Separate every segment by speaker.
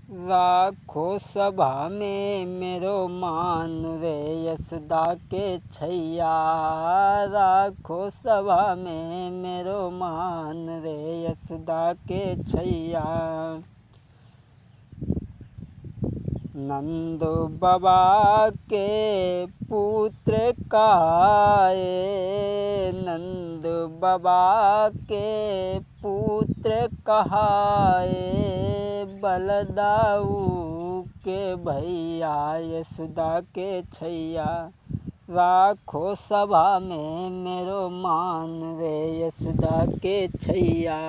Speaker 1: राखो सभा में मेरो मान रे यशोदा के छैया। राखो सभा में मेरो मान रे यशोदा के छैया। नंद बाबा के पुत्र कहाए, नंद बाबा के पुत्र कहाए, बलदाऊ के भैया यशोदा के छैया। राखो सभा में मेरो मान रे यशोदा के छैया।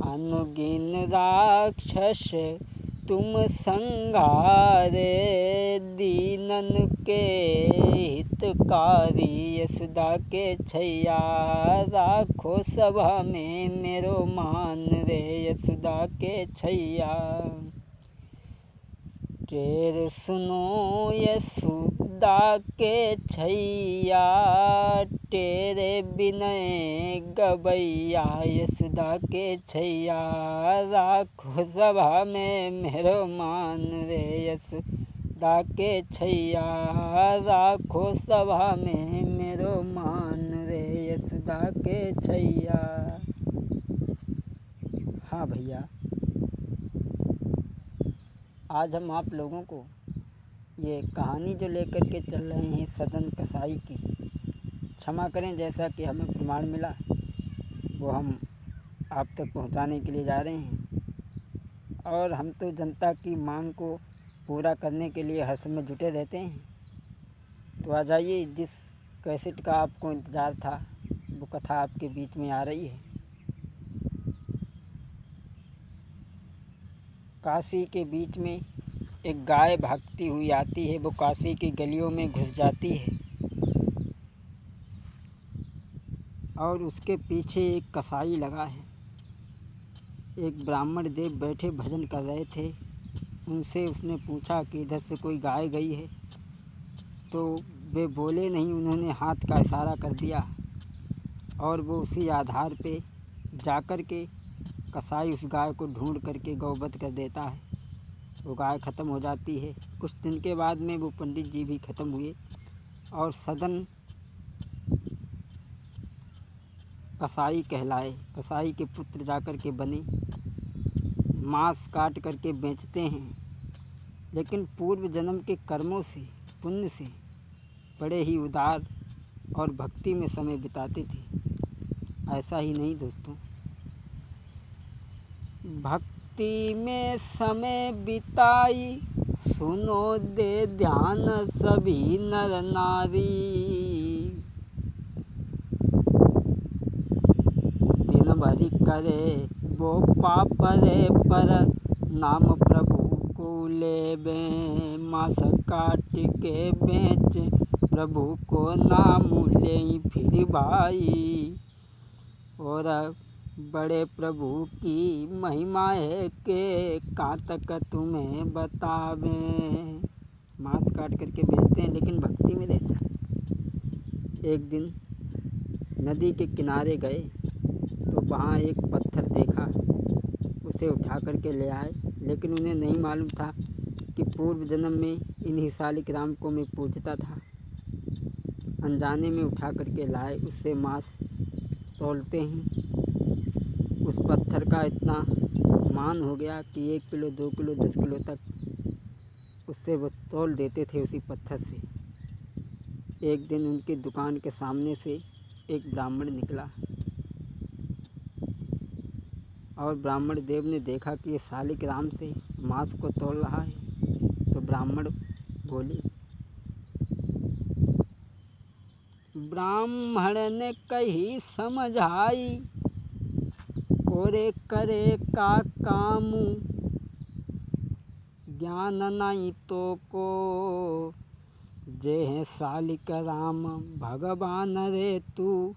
Speaker 1: अनुगिन राक्षस तुम संघारे, दीनन के हितकारी यशोदा के छैया। राखो सभा में मेरो मान रे यशोदा के छैया। टेर सुनो यशोदा के छैया, तेरे बिनय गवैया यशोदा के छैया। राखो सभा में मेरो मान रे यशोदा के छैया। राखो सभा में मेरो मान रे यशोदा के छैया। हाँ भैया, आज हम आप लोगों को ये कहानी जो लेकर के चल रहे हैं सदन कसाई की, क्षमा करें जैसा कि हमें प्रमाण मिला वो हम आप तक पहुंचाने के लिए जा रहे हैं। और हम तो जनता की मांग को पूरा करने के लिए हर समय जुटे रहते हैं। तो आ जाइए, जिस कैसेट का आपको इंतज़ार था वो कथा आपके बीच में आ रही है। काशी के बीच में एक गाय भागती हुई आती है। वो काशी की गलियों में घुस जाती है और उसके पीछे एक कसाई लगा है। एक ब्राह्मण देव बैठे भजन कर रहे थे। उनसे उसने पूछा कि इधर से कोई गाय गई है, तो वे बोले नहीं। उन्होंने हाथ का इशारा कर दिया और वो उसी आधार पे जाकर के कसाई उस गाय को ढूंढ करके गौवध कर देता है। वो गाय ख़त्म हो जाती है। कुछ दिन के बाद में वो पंडित जी भी ख़त्म हुए और सदन कसाई कहलाए। कसाई के पुत्र जाकर के बने, मांस काट करके बेचते हैं, लेकिन पूर्व जन्म के कर्मों से, पुण्य से बड़े ही उदार और भक्ति में समय बिताते थे। ऐसा ही नहीं दोस्तों, भक्ति में समय बिताई सुनो दे ध्यान सभी नर नारी। दिन भरी करे वो पाप रे पर नाम प्रभु को लेबे। मांस काट के बेच प्रभु को नाम ले फिर भाई। और बड़े प्रभु की महिमा है के कहाँ तक तुम्हें बतावे। मांस काट करके बेचते हैं लेकिन भक्ति में रहता है। एक दिन नदी के किनारे गए तो वहाँ एक पत्थर देखा, उसे उठा करके ले आए। लेकिन उन्हें नहीं मालूम था कि पूर्व जन्म में इन्हीं शालिक राम को मैं पूजता था। अनजाने में उठा करके लाए, उससे मांस तौलते हैं। उस पत्थर का इतना मान हो गया कि 1 किलो 2 किलो 10 किलो तक उससे वो तौल देते थे उसी पत्थर से। एक दिन उनकी दुकान के सामने से एक ब्राह्मण निकला और ब्राह्मण देव ने देखा कि ये शालिक राम से मांस को तौल रहा है। तो ब्राह्मण बोले, ब्राह्मण ने कही समझाई, ओरे करे का काम ज्ञान नहीं तो को। जे है शालिक राम भगवान रे तू,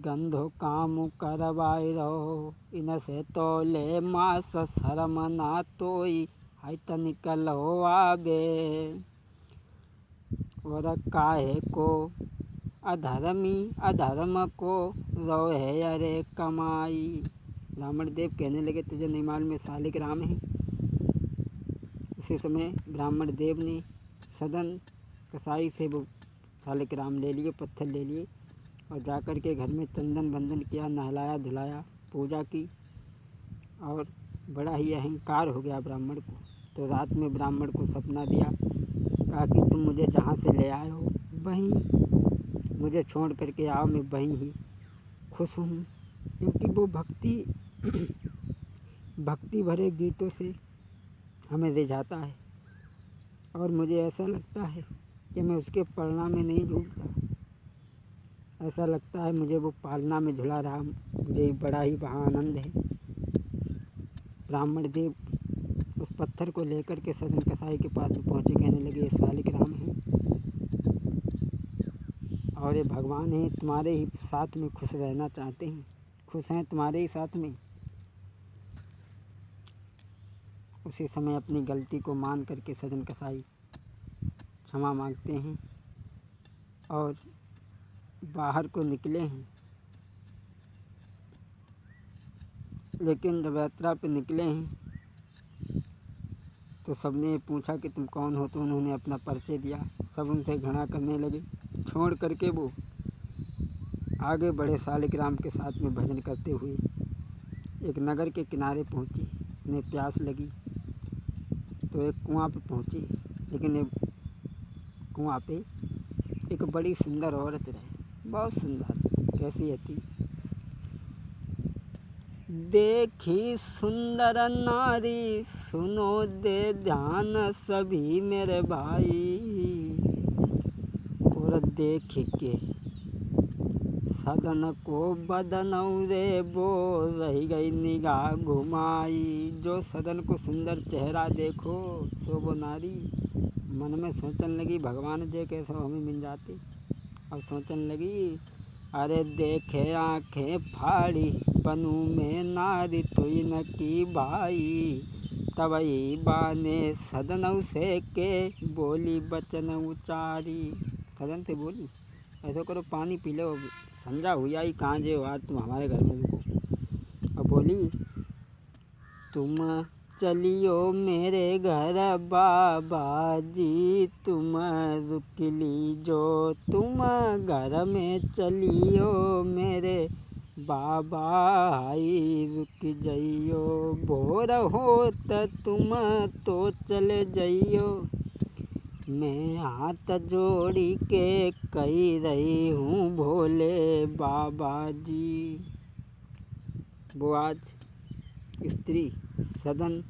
Speaker 1: गंधो काम करवाए रहो। इनसे तोले मास शर्म ना तोई, हाय निकल हो आबे। और काहे को अधर्मी अधर्म को रोहे अरे कमाई। ब्राह्मण देव कहने लगे, तुझे नहीं मालूम शालिक राम है। उसी समय ब्राह्मण देव ने सदन कसाई से वो शालिक राम ले लिए, पत्थर ले लिए और जाकर के घर में चंदन बंदन किया, नहलाया धुलाया, पूजा की और बड़ा ही अहंकार हो गया ब्राह्मण को। तो रात में ब्राह्मण को सपना दिया, कहा कि तुम मुझे जहाँ से ले आए हो वहीं मुझे छोड़ करके आओ, मैं वहीं ही खुश हूँ। क्योंकि वो भक्ति भरे गीतों से हमें रिझाता है और मुझे ऐसा लगता है कि मैं उसके पलना में नहीं झूलता। ऐसा लगता है मुझे वो पालना में झुला रहा, मुझे बड़ा ही वहाँ आनंद है। ब्राह्मण देव उस पत्थर को लेकर के सदन कसाई के पास में पहुँचे, कहने लगे, ये शालिक राम है और ये भगवान है, तुम्हारे ही साथ में खुश रहना चाहते हैं, खुश हैं तुम्हारे ही साथ में। उसी समय अपनी गलती को मान करके सदन कसाई क्षमा मांगते हैं और बाहर को निकले हैं। लेकिन जब यात्रा पे निकले हैं तो सबने पूछा कि तुम कौन हो, तो उन्होंने अपना परिचय दिया। सब उनसे घृणा करने लगे। छोड़ करके वो आगे बढ़े, शालिक राम के साथ में भजन करते हुए एक नगर के किनारे पहुँची। उन्हें प्यास लगी तो एक कुआं पे पहुँची, लेकिन एक कुआं पे एक बड़ी सुंदर औरत रही, बहुत सुंदर। कैसी थी? देखी सुंदर नारी सुनो दे ध्यान सभी मेरे भाई, और देख के सदन को बदन रे वो रह गई निगाह घुमाई। जो सदन को सुंदर चेहरा देखो सो वो नारी मन में सोचने लगी, भगवान जे कैसे हमें मिल जाते। और सोचने लगी, अरे देखे आँखें फाड़ी बनू में नारी तुई न की भाई। तबई बाने सदन से के बोली बचन उचारी। सदन से बोली, ऐसा करो पानी पी लो, संजा हुआ ही कहाँ जे हो आज तुम हमारे घर में रुको। और बोली, तुम चलियो मेरे घर बाबा जी, तुम रुक लीजो, तुम घर में चलियो मेरे बाबा आई रुक जाइयो। भोर होत तुम तो चले जाइयो, मैं हाथ जोड़ी के कही रही हूँ भोले बाबा जी। वो आज स्त्री सदन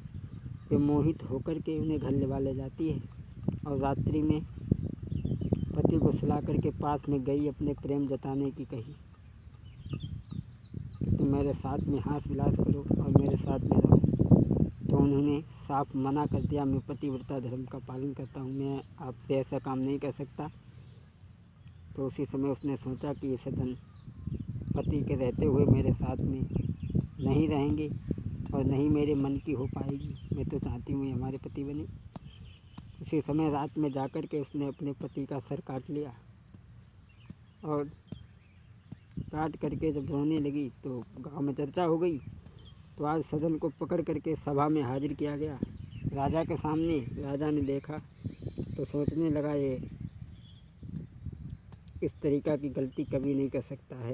Speaker 1: पे मोहित होकर के उन्हें घर ले जाती है और रात्रि में पति को सुला करके पास में गई, अपने प्रेम जताने की कही, तुम मेरे साथ में हास विलास करो और मेरे साथ में रहो। तो उन्होंने साफ मना कर दिया, मैं पतिव्रता धर्म का पालन करता हूँ, मैं आपसे ऐसा काम नहीं कर सकता। तो उसी समय उसने सोचा कि ये सदन पति के रहते हुए मेरे साथ में नहीं रहेंगे और नहीं मेरे मन की हो पाएगी। मैं तो चाहती हूँ हमारे पति बने। उसी समय रात में जाकर के उसने अपने पति का सर काट लिया और काट करके जब रोने लगी तो गांव में चर्चा हो गई। तो आज सदन को पकड़ करके सभा में हाजिर किया गया राजा के सामने। राजा ने देखा तो सोचने लगा, ये इस तरीक़ा की गलती कभी नहीं कर सकता है।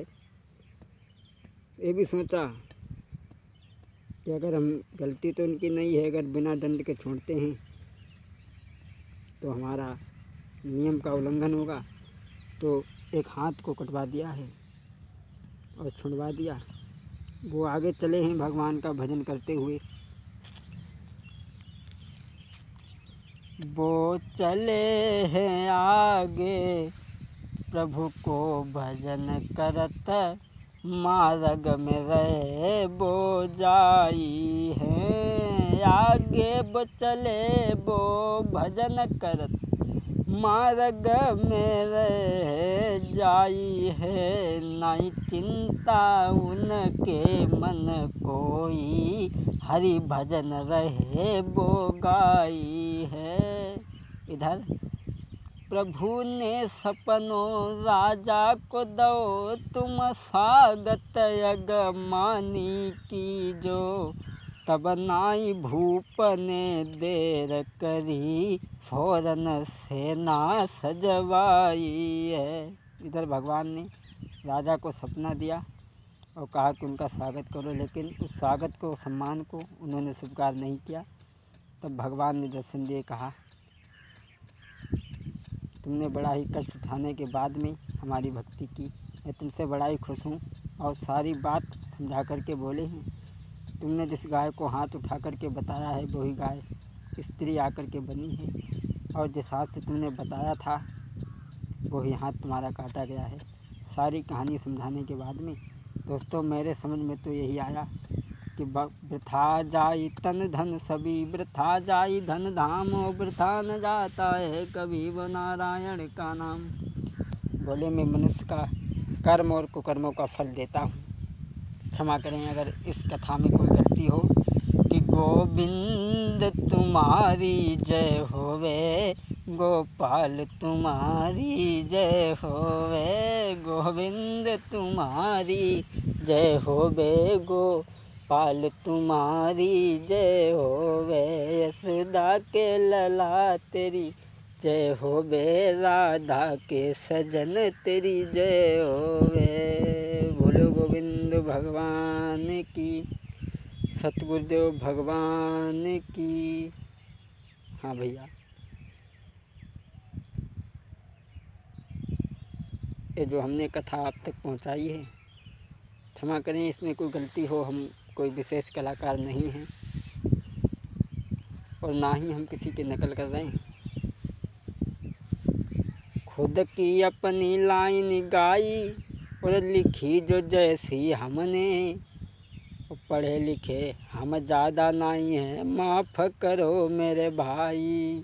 Speaker 1: ये भी सोचा कि अगर हम गलती तो इनकी नहीं है, अगर बिना दंड के छोड़ते हैं तो हमारा नियम का उल्लंघन होगा। तो एक हाथ को कटवा दिया है और छुड़वा दिया। वो आगे चले हैं भगवान का भजन करते हुए। वो चले हैं आगे प्रभु को भजन करत, मार्ग में रहे वो जाई हैं। आगे वो चले वो भजन करत, मार्ग में रहे जाई है। नहीं चिंता उनके मन कोई, हरि भजन रहे वो गाई है। इधर प्रभु ने सपनों राजा को दो, तुम स्वागत यजमानी कीजो। तब नाई भूप ने देर करी, फौरन सेना सजवाई है। इधर भगवान ने राजा को सपना दिया और कहा कि उनका स्वागत करो, लेकिन उस स्वागत को, सम्मान को उन्होंने स्वीकार नहीं किया। तब भगवान ने दर्शन दिए, कहा तुमने बड़ा ही कष्ट उठाने के बाद में हमारी भक्ति की, मैं तुमसे बड़ा ही खुश हूँ। और सारी बात समझा करके बोले हैं, तुमने जिस गाय को हाथ उठा करके बताया है वही गाय स्त्री आकर के बनी है, और जिस हाथ से तुमने बताया था वही हाथ तुम्हारा काटा गया है। सारी कहानी समझाने के बाद में दोस्तों मेरे समझ में तो यही आया कि वृथा जाई तन धन सभी, वृथा जाई धन धाम, वृथा न जाता है कभी वो नारायण का नाम। बोले मैं मनुष्य का कर्म और कुकर्मों का फल देता हूँ। क्षमा करें अगर इस कथा में कोई गलती हो। कि गोविंद तुम्हारी जय होवे, गोपाल तुम्हारी जय होवे, गोविंद तुम्हारी जय होवे, गोपाल तुम्हारी जय होवे, यशोदा के लला तेरी जय होवे, राधा के सजन तेरी जय होवे। बोलो गोविंद भगवान की, सतगुरुदेव भगवान की। हाँ भैया, ये जो हमने कथा आप तक पहुंचाई है, क्षमा करें इसमें कोई गलती हो। हम कोई विशेष कलाकार नहीं हैं और ना ही हम किसी की नकल कर रहे हैं। खुद की अपनी लाइन गाई और लिखी जो जैसी हमने, पढ़े लिखे हम ज़्यादा नहीं हैं, माफ़ करो मेरे भाई।